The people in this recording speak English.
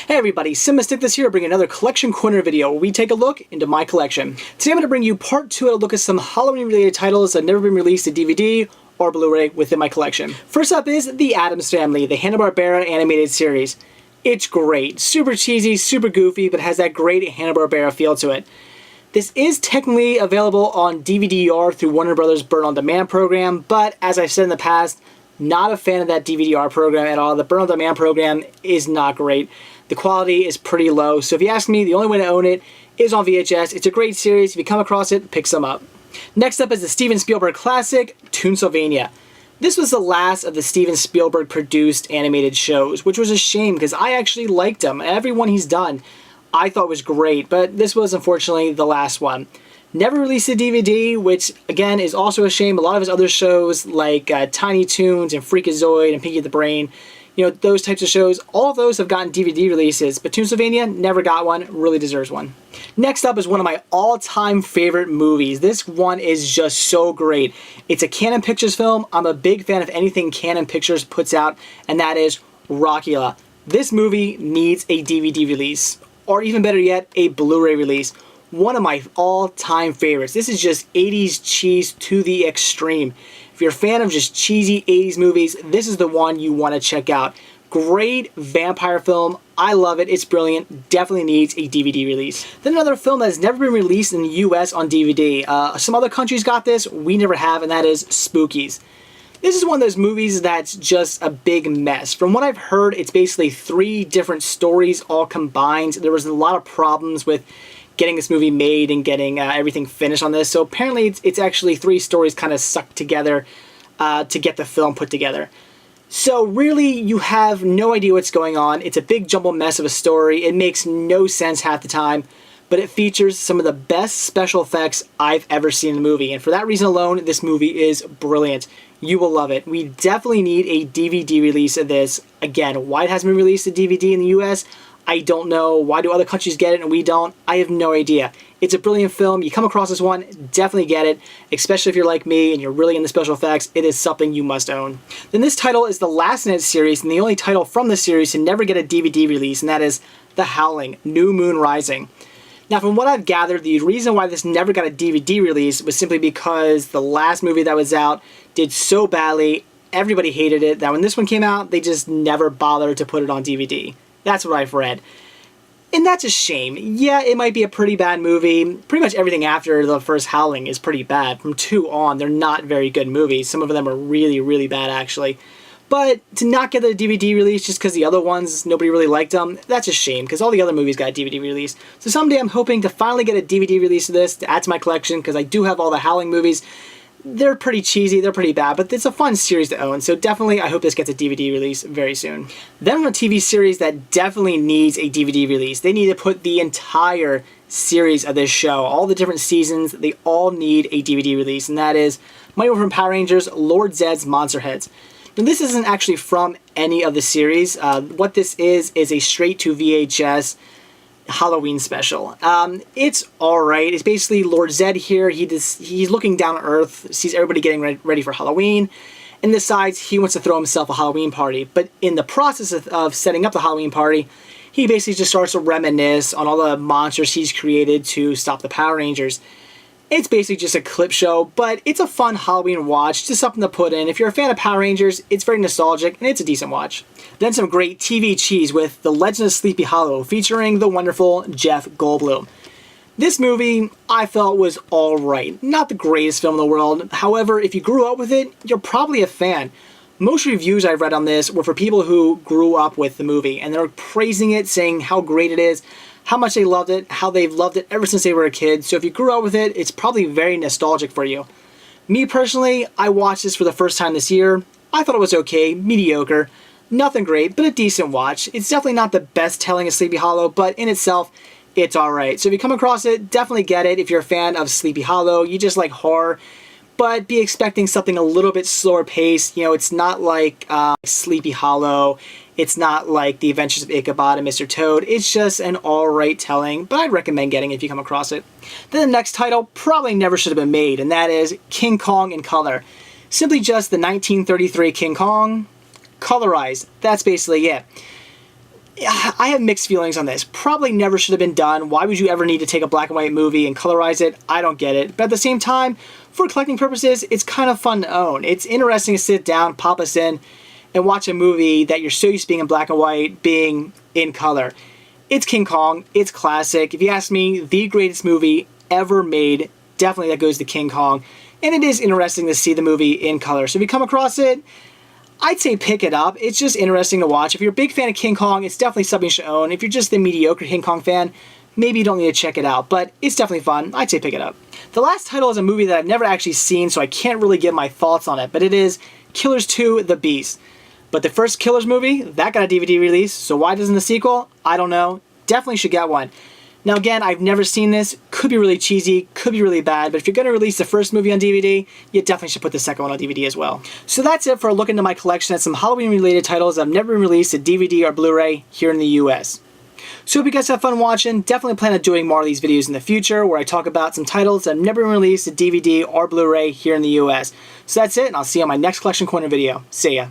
Hey everybody, Simistic this here, bringing another collection corner video where we take a look into my collection. Today I'm going to bring you part 2 at a look at some Halloween related titles that have never been released to DVD or Blu-ray within my collection. First up is The Addams Family, the Hanna-Barbera animated series. It's great, super cheesy, super goofy, but has that great Hanna-Barbera feel to it. This is technically available on DVD-R through Warner Brothers Burn On Demand program, but as I've said in the past, not a fan of that DVD-R program at all. The Burn On Demand program is not great. The quality is pretty low, so if you ask me, the only way to own it is on VHS. It's a great series. If you come across it, pick some up. Next up is the Steven Spielberg classic, Toonsylvania. This was the last of the Steven Spielberg produced animated shows, which was a shame because I actually liked him. Every one he's done I thought was great, but this was unfortunately the last one. Never released a DVD, which again is also a shame. A lot of his other shows like Tiny Toons and Freakazoid and Pinky the Brain, you know, those types of shows, all of those have gotten DVD releases, but Toonsylvania never got one, really deserves one. Next up is one of my all-time favorite movies. This one is just so great. It's a Canon Pictures film. I'm a big fan of anything Canon Pictures puts out, and that is Rockula. This movie needs a DVD release, or even better yet, a Blu-ray release. One of my all-time favorites. This is just 80s cheese to the extreme. If you're a fan of just cheesy 80s movies, this is the one you want to check out. Great vampire film. I love it. It's brilliant. Definitely needs a DVD release. Then another film that has never been released in the US on DVD. Some other countries got this. We never have, and that is Spookies. This is one of those movies that's just a big mess. From what I've heard, it's basically 3 different stories all combined. There was a lot of problems with getting this movie made and getting everything finished on this. So apparently it's actually 3 stories kind of sucked together to get the film put together. So really, you have no idea what's going on. It's a big jumbled mess of a story. It makes no sense half the time, but it features some of the best special effects I've ever seen in a movie. And for that reason alone, this movie is brilliant. You will love it. We definitely need a DVD release of this. Again, why it hasn't been released to DVD in the US, I don't know. Why do other countries get it and we don't? I have no idea. It's a brilliant film. You come across this one, definitely get it. Especially if you're like me and you're really into special effects, it is something you must own. Then this title is the last in its series and the only title from the series to never get a DVD release, and that is The Howling, New Moon Rising. Now, from what I've gathered, the reason why this never got a DVD release was simply because the last movie that was out did so badly, everybody hated it, that when this one came out, they just never bothered to put it on DVD. That's what I've read. And that's a shame. Yeah, it might be a pretty bad movie. Pretty much everything after the first Howling is pretty bad. From 2 on, they're not very good movies. Some of them are really, really bad, actually. But to not get the DVD release just because the other ones, nobody really liked them, that's a shame, because all the other movies got a DVD release. So someday I'm hoping to finally get a DVD release of this to add to my collection, because I do have all the Howling movies. They're pretty cheesy, they're pretty bad, but it's a fun series to own, so definitely I hope this gets a DVD release very soon. Then on a TV series that definitely needs a DVD release. They need to put the entire series of this show, all the different seasons, they all need a DVD release, and that is Mighty Morphin Power Rangers Lord Zedd's Monster Heads. Now this isn't actually from any of the series. What this is a straight to VHS Halloween special. It's alright. It's basically Lord Zedd here. He's looking down on Earth, sees everybody getting ready for Halloween, and decides he wants to throw himself a Halloween party. But in the process of setting up the Halloween party, he basically just starts to reminisce on all the monsters he's created to stop the Power Rangers. It's basically just a clip show, but it's a fun Halloween watch, just something to put in. If you're a fan of Power Rangers, it's very nostalgic, and it's a decent watch. Then some great TV cheese with The Legend of Sleepy Hollow, featuring the wonderful Jeff Goldblum. This movie, I felt, was alright. Not the greatest film in the world. However, if you grew up with it, you're probably a fan. Most reviews I've read on this were for people who grew up with the movie, and they're praising it, saying how great it is, how much they loved it, how they've loved it ever since they were a kid. So if you grew up with it, it's probably very nostalgic for you. Me personally, I watched this for the first time this year. I thought it was okay, mediocre, nothing great, but a decent watch. It's definitely not the best telling of Sleepy Hollow, but in itself, it's alright. So if you come across it, definitely get it. If you're a fan of Sleepy Hollow, you just like horror, but be expecting something a little bit slower paced. You know, it's not like Sleepy Hollow. It's not like The Adventures of Ichabod and Mr. Toad. It's just an alright telling, but I'd recommend getting it if you come across it. Then the next title probably never should have been made, and that is King Kong in Color. Simply just the 1933 King Kong, colorized. That's basically it. I have mixed feelings on this. Probably never should have been done. Why would you ever need to take a black and white movie and colorize it? I don't get it. But at the same time, for collecting purposes, it's kind of fun to own. It's interesting to sit down, pop us in, and watch a movie that you're so used to being in black and white being in color. It's King Kong. It's classic. If you ask me, the greatest movie ever made, definitely that goes to King Kong. And it is interesting to see the movie in color. So if you come across it, I'd say pick it up. It's just interesting to watch. If you're a big fan of King Kong, it's definitely something you should own. If you're just a mediocre King Kong fan, maybe you don't need to check it out, but it's definitely fun. I'd say pick it up. The last title is a movie that I've never actually seen, so I can't really give my thoughts on it, but it is Killers 2: The Beast. But the first Killers movie, that got a DVD release, so why doesn't the sequel? I don't know. Definitely should get one. Now again, I've never seen this. Could be really cheesy, could be really bad, but if you're going to release the first movie on DVD, you definitely should put the second one on DVD as well. So that's it for a look into my collection of some Halloween-related titles that have never been released to DVD or Blu-ray here in the US. So hope you guys have fun watching. Definitely plan on doing more of these videos in the future where I talk about some titles that have never been released to DVD or Blu-ray here in the US. So that's it, and I'll see you on my next Collection Corner video. See ya.